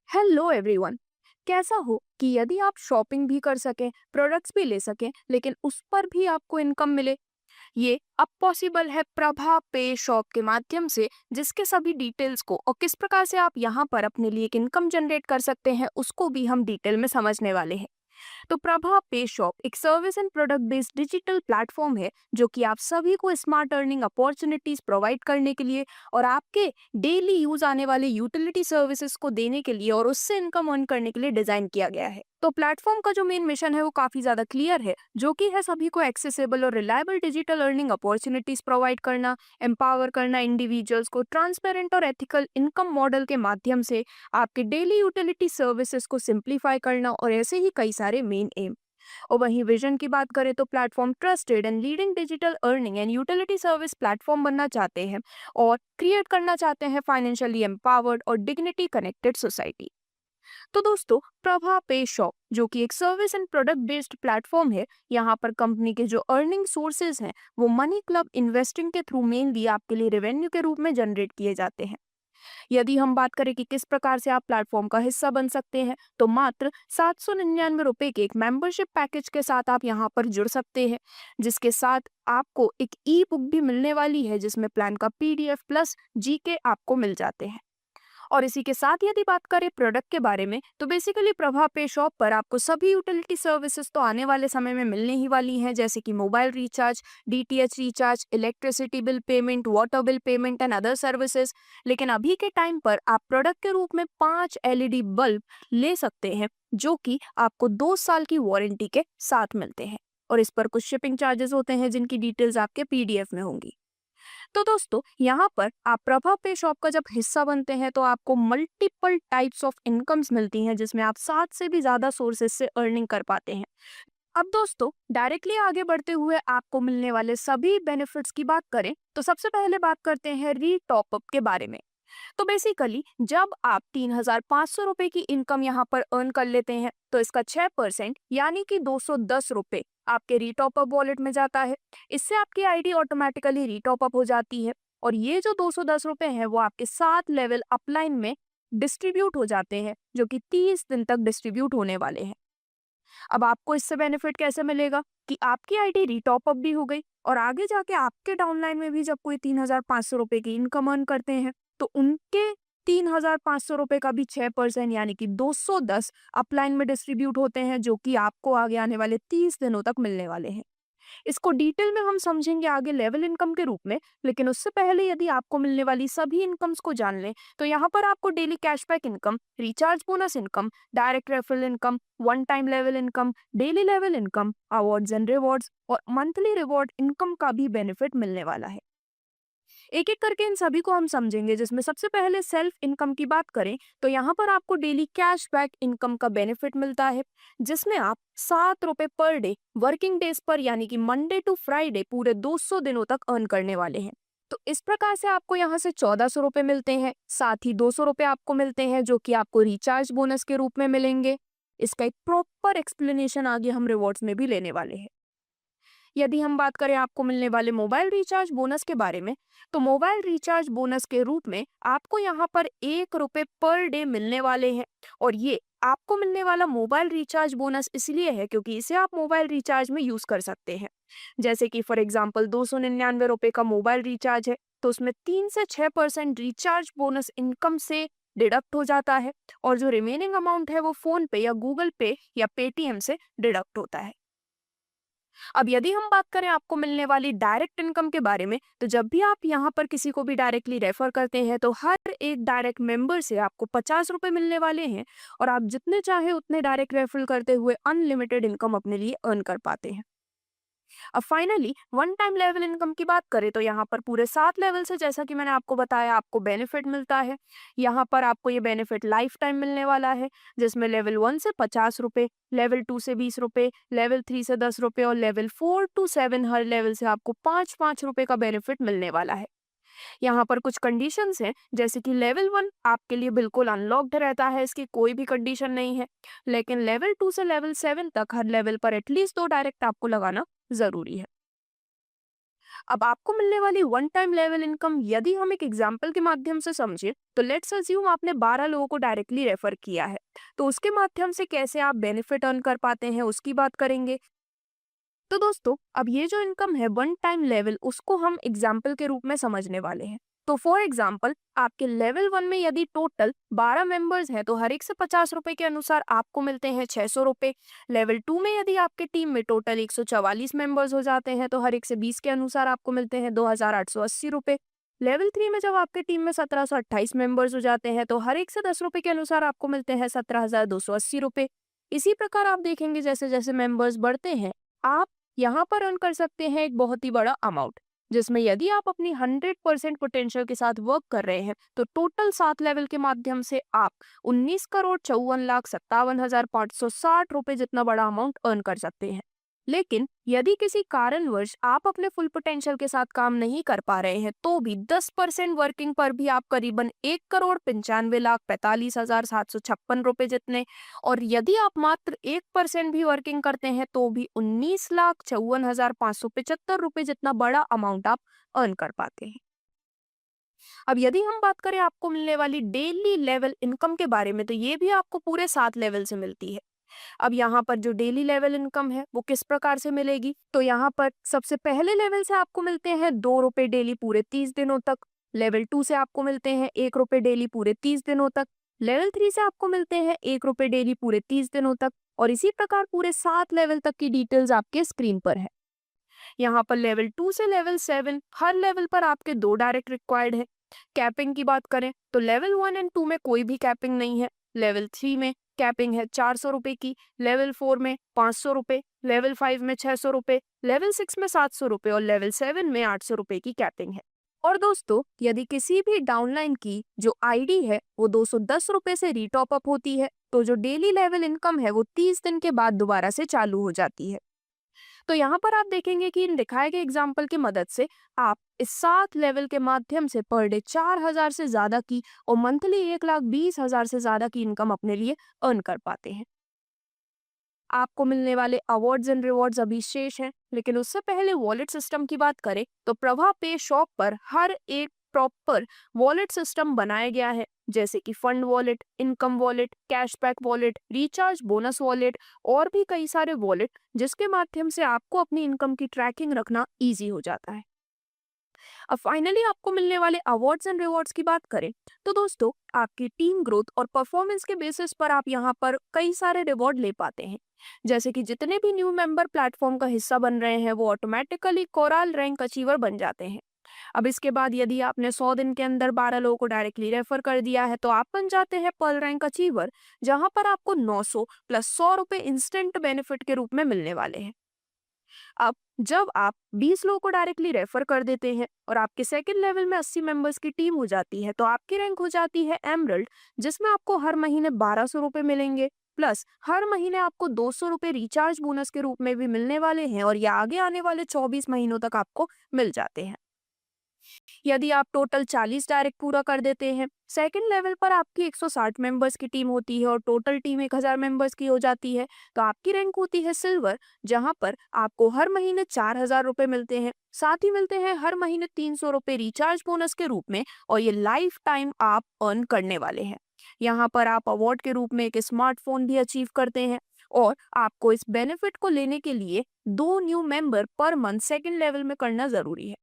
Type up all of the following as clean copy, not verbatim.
Hello everyone. कैसा हो कि यदि आप शॉपिंग भी कर सकें, प्रोडक्ट्स भी ले सकें, लेकिन उस पर भी आपको इनकम मिले। ये अब पॉसिबल है प्रभा पे शॉप के माध्यम से, जिसके सभी डिटेल्स को और किस प्रकार से आप यहाँ पर अपने लिए एक इनकम जनरेट कर सकते हैं उसको भी हम डिटेल में समझने वाले हैं। तो प्रभा पे शॉप एक service and product based digital platform है जो कि आप सभी को स्मार्ट अर्निंग अपॉर्चुनिटीज प्रोवाइड करने के लिए और आपके डेली यूज आने वाले यूटिलिटी सर्विसेज को देने के लिए और उससे इनकम अर्न करने के लिए डिजाइन किया गया है। तो प्लेटफॉर्म का जो मेन मिशन है वो काफी ज्यादा क्लियर है, जो कि है सभी को एक्सेसिबल और reliable digital earning opportunities provide करना, एम्पावर करना इंडिविजुअल्स को ट्रांसपेरेंट और एथिकल इनकम मॉडल के माध्यम से आपके डेली यूटिलिटी सर्विसेज को सिंप्लीफाई करना, और ऐसे ही कई सारे मेन एम। और वहीं विजन की बात करें तो platform trusted and leading digital earning and utility service platform बनना चाहते हैं और क्रिएट करना चाहते हैं फाइनेंशियली एम्पावर्ड और डिग्निटी कनेक्टेड सोसाइटी। तो दोस्तों, प्रभा पे शॉप जो कि एक service and product based platform है, यहाँ पर कंपनी के जो अर्निंग सोर्सेज हैं वो मनी क्लब इन्वेस्टिंग के थ्रू मेनली आपके लिए रेवेन्यू के रूप में जनरेट किए जाते हैं। यदि हम बात करें कि किस प्रकार से आप प्लेटफॉर्म का हिस्सा बन सकते हैं, तो मात्र 799 रुपए के एक मेंबरशिप पैकेज के साथ आप यहाँ पर जुड़ सकते हैं, जिसके साथ आपको एक ई बुक भी मिलने वाली है जिसमें प्लान का पीडीएफ प्लस जीके आपको मिल जाते हैं। और इसी के साथ यदि बात करें प्रोडक्ट के बारे में, तो बेसिकली प्रभा पे शॉप पर आपको सभी यूटिलिटी सर्विसेज तो आने वाले समय में मिलने ही वाली हैं, जैसे कि mobile recharge, DTH recharge, electricity bill payment, water bill payment and other services. लेकिन अभी के टाइम पर आप प्रोडक्ट के रूप में 5 एलईडी बल्ब ले सकते हैं, जो कि आपको 2 साल की वारंटी के साथ मिलते हैं। और इस पर कुछ शिपिंग चार्जेस होते हैं जिनकी डिटेल्स आपके पीडीएफ में होंगी। तो दोस्तों, यहाँ पर आप प्रभा पे शॉप का जब हिस्सा बनते हैं तो आपको मल्टीपल टाइप्स ऑफ इनकम्स मिलती हैं, जिसमें आप 7 से भी ज्यादा सोर्सेज से अर्निंग कर पाते हैं। अब दोस्तों, डायरेक्टली आगे बढ़ते हुए आपको मिलने वाले सभी बेनिफिट्स की बात करें तो सबसे पहले बात करते हैं री टॉपअप के बारे में। तो बेसिकली जब आप 3,500 रुपए की इनकम यहाँ पर अर्न कर लेते हैं तो इसका 6% यानी कि 210 रुपए आपके रीटॉपअप वॉलेट में जाता है। इससे आपकी आईडी ऑटोमेटिकली रीटॉपअप हो जाती है, और ये जो 210 रुपए हैं वो आपके 7 लेवल अपलाइन में डिस्ट्रीब्यूट हो जाते हैं, जो कि 30 दिन तक डिस्ट्रीब्यूट होने वाले हैं। अब आपको इससे बेनिफिट कैसे मिलेगा कि आपकी आईडी रीटॉपअप भी हो गई, और आगे जाके आपके डाउनलाइन में भी जब कोई 3,500 रुपए की इनकम अर्न करते हैं तो उनके 3,500 रुपए का भी 6% यानी कि 210 अपलाइन में डिस्ट्रीब्यूट होते हैं, जो कि आपको आगे आने वाले 30 दिनों तक मिलने वाले हैं। इसको डिटेल में हम समझेंगे आगे लेवल इनकम के रूप में, लेकिन उससे पहले यदि आपको मिलने वाली सभी इनकम्स को जान लें तो यहाँ पर आपको daily cashback income, recharge bonus income, direct referral income, one time level income, daily level income, awards and rewards और मंथली रिवॉर्ड इनकम का भी बेनिफिट मिलने वाला है। एक एक करके इन सभी को हम समझेंगे, जिसमें सबसे पहले सेल्फ इनकम की बात करें तो यहाँ पर आपको डेली कैशबैक इनकम का बेनिफिट मिलता है, जिसमें आप 7 रुपए पर डे वर्किंग डेज पर यानी कि मंडे टू फ्राइडे पूरे 200 दिनों तक अर्न करने वाले हैं। तो इस प्रकार से आपको यहाँ से 1,400 रुपए मिलते हैं, साथ ही 200 रुपए आपको मिलते हैं जो कि आपको रिचार्ज बोनस के रूप में मिलेंगे। इसका एक प्रॉपर एक्सप्लेनेशन आगे हम रिवॉर्ड्स में भी लेने वाले हैं। यदि हम बात करें आपको मिलने वाले मोबाइल रिचार्ज बोनस के बारे में, तो मोबाइल रिचार्ज बोनस के रूप में आपको यहाँ पर 1 रुपए पर डे मिलने वाले हैं। और ये आपको मिलने वाला मोबाइल रिचार्ज बोनस इसलिए है क्योंकि इसे आप मोबाइल रिचार्ज में यूज कर सकते हैं। जैसे कि फॉर एग्जाम्पल 299 रुपए का मोबाइल रिचार्ज है, तो उसमें 3 से 6% रिचार्ज बोनस इनकम से डिडक्ट हो जाता है, और जो रिमेनिंग अमाउंट है वो फोन पे या गूगल पे या पेटीएम से डिडक्ट होता है। अब यदि हम बात करें आपको मिलने वाली डायरेक्ट इनकम के बारे में, तो जब भी आप यहाँ पर किसी को भी डायरेक्टली रेफर करते हैं तो हर एक डायरेक्ट मेंबर से आपको 50 रुपए मिलने वाले हैं, और आप जितने चाहे उतने डायरेक्ट रेफरल करते हुए अनलिमिटेड इनकम अपने लिए अर्न कर पाते हैं। अब finally one time level income की बात करें तो यहाँ पर पूरे 7 लेवल से, जैसा कि मैंने आपको बताया, आपको बेनिफिट मिलता है। यहाँ पर आपको ये बेनिफिट लाइफ टाइम मिलने वाला है, जिसमें लेवल 1 से 50 रुपए, लेवल 2 से 20 रुपए, लेवल 3 से 10 रुपए और लेवल 4 to 7 हर लेवल से आपको 5-5 रुपए का बेनिफिट मिलने वाला है। यहाँ पर कुछ कंडीशंस हैं, जैसे कि लेवल 1 आपके लिए बिल्कुल अनलॉक्ड रहता है, इसकी कोई भी कंडीशन नहीं है। लेकिन लेवल 2 से लेवल 7 तक हर लेवल पर एटलीस्ट 2 डायरेक्ट आपको लगाना जरूरी है। अब आपको मिलने वाली वन टाइम लेवल इनकम यदि हम एक एग्जाम्पल के माध्यम से समझे तो लेट्स अज्यूम आपने 12 लोगों को डायरेक्टली रेफर किया है, तो उसके माध्यम से कैसे आप बेनिफिट अर्न कर पाते हैं उसकी बात करेंगे। तो दोस्तों अब ये जो इनकम है वन टाइम लेवल उसको हम एग्जाम्पल के रूप में समझने वाले हैं। तो फॉर एग्जाम्पल आपके लेवल 1 में यदि टोटल 12 मेंबर्स हैं तो हर एक से 50 रुपए के अनुसार आपको मिलते हैं 600 रुपए। लेवल 2 में यदि आपके टीम में टोटल 144 मेंबर्स हो जाते हैं तो हर एक से 20 के अनुसार आपको मिलते हैं 2880 रुपए। लेवल 3 में जब आपके टीम में 1728 मेंबर्स हो जाते हैं तो हर एक से 10 रुपए के अनुसार आपको मिलते हैं 17,280 रुपए। इसी प्रकार आप देखेंगे जैसे जैसे मेंबर्स बढ़ते हैं आप यहाँ पर अर्न कर सकते हैं एक बहुत ही बड़ा अमाउंट, जिसमें यदि आप अपनी 100% पोटेंशियल के साथ वर्क कर रहे हैं तो टोटल 7 लेवल के माध्यम से आप 19,54,57,560 रुपए जितना बड़ा अमाउंट अर्न कर सकते हैं। लेकिन यदि किसी कारणवश आप अपने फुल पोटेंशियल के साथ काम नहीं कर पा रहे हैं तो भी 10% वर्किंग पर भी आप करीबन 1,95,45,756 रुपए जितने, और यदि आप मात्र 1% भी वर्किंग करते हैं तो भी 19,54,575 रुपए जितना बड़ा अमाउंट आप अर्न कर पाते हैं। अब यदि हम बात करें आपको मिलने वाली डेली लेवल इनकम के बारे में तो ये भी आपको पूरे 7 लेवल से मिलती है। अब यहाँ पर जो डेली लेवल इनकम है वो किस प्रकार से मिलेगी, तो यहाँ पर सबसे पहले लेवल से आपको मिलते हैं 2 रुपए डेली पूरे 30 दिनों तक। लेवल 2 से आपको मिलते हैं 1 रुपए डेली पूरे 30 दिनों तक। लेवल 3 से आपको मिलते हैं 1 रुपए डेली पूरे 30 दिनों तक, और इसी प्रकार पूरे 7 लेवल तक की डिटेल्स आपके स्क्रीन पर है। यहाँ पर लेवल 2 से लेवल 7 हर लेवल पर आपके 2 डायरेक्ट रिक्वायर्ड है। कैपिंग की बात करें तो लेवल 1 एंड 2 में कोई भी कैपिंग नहीं है। लेवल 3 में कैपिंग है 400 रुपए की, लेवल 4 में 500 रुपए, लेवल 5 में 600 रुपए, लेवल 6 में 700 रुपए और लेवल 7 में 800 रुपए की कैपिंग है। और दोस्तों यदि किसी भी डाउनलाइन की जो आईडी है वो 210 रुपए से रीटॉप अप होती है तो जो डेली लेवल इनकम है वो 30 दिन के बाद दोबारा से चालू हो जाती है। तो यहाँ पर आप देखेंगे कि इन दिखाए गए एग्जाम्पल की मदद से आप इस 7 लेवल के माध्यम से पर डे 4,000 से ज्यादा की और मंथली 1,20,000 से ज्यादा की इनकम अपने लिए अर्न कर पाते हैं। आपको मिलने वाले अवार्ड्स एंड रिवॉर्ड्स अभी शेष हैं, लेकिन उससे पहले वॉलेट सिस्टम की बात करें तो प्रभा पे शॉप पर हर एक प्रॉपर वॉलेट सिस्टम बनाया गया है, जैसे कि fund wallet, income wallet, cashback wallet, recharge bonus wallet और भी कई सारे वॉलेट, जिसके माध्यम से आपको अपनी इनकम की ट्रैकिंग रखना इजी हो जाता है। अब फाइनली आपको मिलने वाले अवार्ड्स एंड रिवॉर्ड्स की बात करें तो दोस्तों आपकी टीम ग्रोथ और परफॉर्मेंस के बेसिस पर आप यहाँ पर कई सारे रिवॉर्ड ले पाते हैं, जैसे कि जितने भी न्यू मेंबर प्लेटफॉर्म का हिस्सा बन रहे हैं वो ऑटोमेटिकली कोराल रैंक अचीवर बन जाते हैं। अब इसके बाद यदि आपने 100 दिन के अंदर 12 लोगों को डायरेक्टली रेफर कर दिया है तो आप बन जाते हैं पर्ल रैंक अचीवर, जहां पर आपको 900 प्लस 100 रुपए इंस्टेंट बेनिफिट के रूप में मिलने वाले हैं। अब जब आप 20 लोगों को डायरेक्टली रेफर कर देते हैं और आपके सेकंड लेवल में 80 मेंबर्स की टीम हो जाती है तो आपकी रैंक हो जाती है एमरल्ड, जिसमें आपको हर महीने 1,200 रुपए मिलेंगे, प्लस हर महीने आपको 200 रुपए रिचार्ज बोनस के रूप में भी मिलने वाले हैं, और ये आगे आने वाले 24 महीनों तक आपको मिल जाते हैं। यदि आप टोटल 40 डायरेक्ट पूरा कर देते हैं, सेकंड लेवल पर आपकी 160 मेंबर्स की टीम होती है और टोटल टीम 1,000 मेंबर्स की हो जाती है, तो आपकी रैंक होती है सिल्वर, जहां पर आपको हर महीने 4,000 रुपए मिलते हैं। साथ ही मिलते हैं हर महीने 300 रुपए रिचार्ज बोनस के रूप में, और ये लाइफ टाइम आप अर्न करने वाले हैं। यहाँ पर आप अवार्ड के रूप में एक स्मार्टफोन भी अचीव करते हैं, और आपको इस बेनिफिट को लेने के लिए 2 new member per month second level में करना जरूरी है।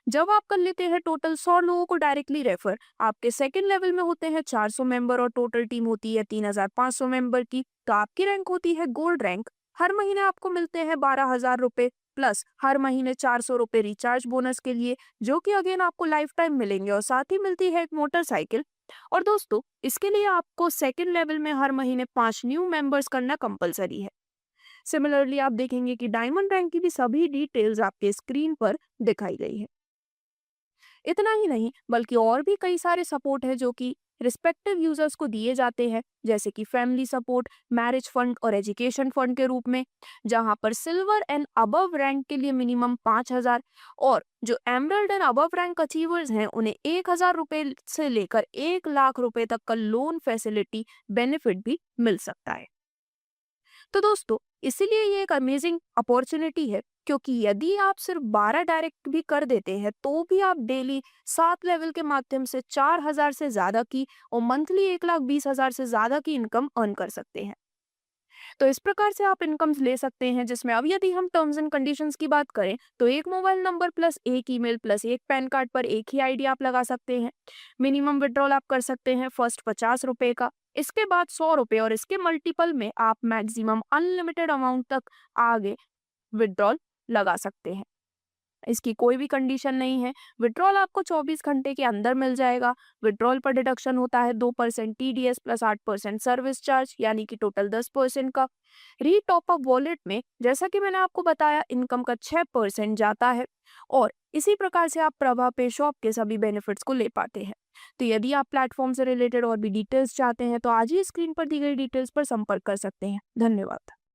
जब आप कर लेते हैं टोटल 100 लोगों को डायरेक्टली रेफर, आपके सेकंड लेवल में होते हैं 400 मेंबर और टोटल टीम होती है 3,500 मेंबर की, तो आपकी रैंक होती है गोल्ड रैंक। हर महीने आपको मिलते हैं 12,000 रुपए, प्लस हर महीने 400 रुपए रिचार्ज बोनस के लिए, जो कि अगेन आपको लाइफ टाइम मिलेंगे, और साथ ही मिलती है एक मोटरसाइकिल। और दोस्तों इसके लिए आपको सेकंड लेवल में हर महीने 5 न्यू मेंबर्स करना कंपलसरी है। सिमिलरली आप देखेंगे कि डायमंड रैंक की भी सभी डिटेल्स आपके स्क्रीन पर दिखाई गई है। इतना ही नहीं बल्कि और भी कई सारे सपोर्ट है जो कि रिस्पेक्टिव यूजर्स को दिए जाते हैं, जैसे कि फैमिली सपोर्ट, मैरिज फंड और एजुकेशन फंड के रूप में, जहां पर सिल्वर एंड अबव रैंक के लिए मिनिमम 5,000, और जो emerald and above rank achievers हैं उन्हें 1,000 रुपए से लेकर 1,00,000 रुपए तक का लोन फैसिलिटी बेनिफिट भी मिल सकता है। तो दोस्तों इसीलिए ये एक अमेजिंग अपॉर्चुनिटी है क्योंकि यदि आप सिर्फ 12 डायरेक्ट भी कर देते हैं तो भी आप डेली 7 लेवल के माध्यम से 4,000 से ज़्यादा की और मंथली 1,20,000 से ज़्यादा की इनकम अर्न कर सकते हैं। तो इस प्रकार से आप इनकम्स ले सकते हैं, जिसमें अब यदि हम टर्म्स एंड कंडीशंस की बात करें तो एक मोबाइल नंबर प्लस एक ईमेल प्लस एक पैन कार्ड पर एक ही आईडी आप लगा सकते हैं। मिनिमम विड्रॉल आप कर सकते हैं फर्स्ट 50 रुपए का, इसके बाद 100 रुपए और इसके मल्टीपल में आप मैक्सिमम अनलिमिटेड अमाउंट तक आगे विड्रॉल लगा सकते हैं। इसकी कोई भी कंडीशन नहीं है। विड्रॉल आपको 24 घंटे के अंदर मिल जाएगा। विड्रॉल पर डिडक्शन होता है 2% टीडीएस प्लस 8% सर्विस चार्ज, यानी कि टोटल 10% का। री टॉप अप वॉलेट में जैसा कि मैंने आपको बताया इनकम का 6% जाता है और इसी प्रकार से आप प्रभा पे शॉप के सभी बेनिफिट्स को ले पाते हैं। तो यदि आप प्लेटफॉर्म से रिलेटेड और भी डिटेल्स चाहते हैं तो आज ही स्क्रीन पर दी गई डिटेल्स पर संपर्क कर सकते हैं। धन्यवाद।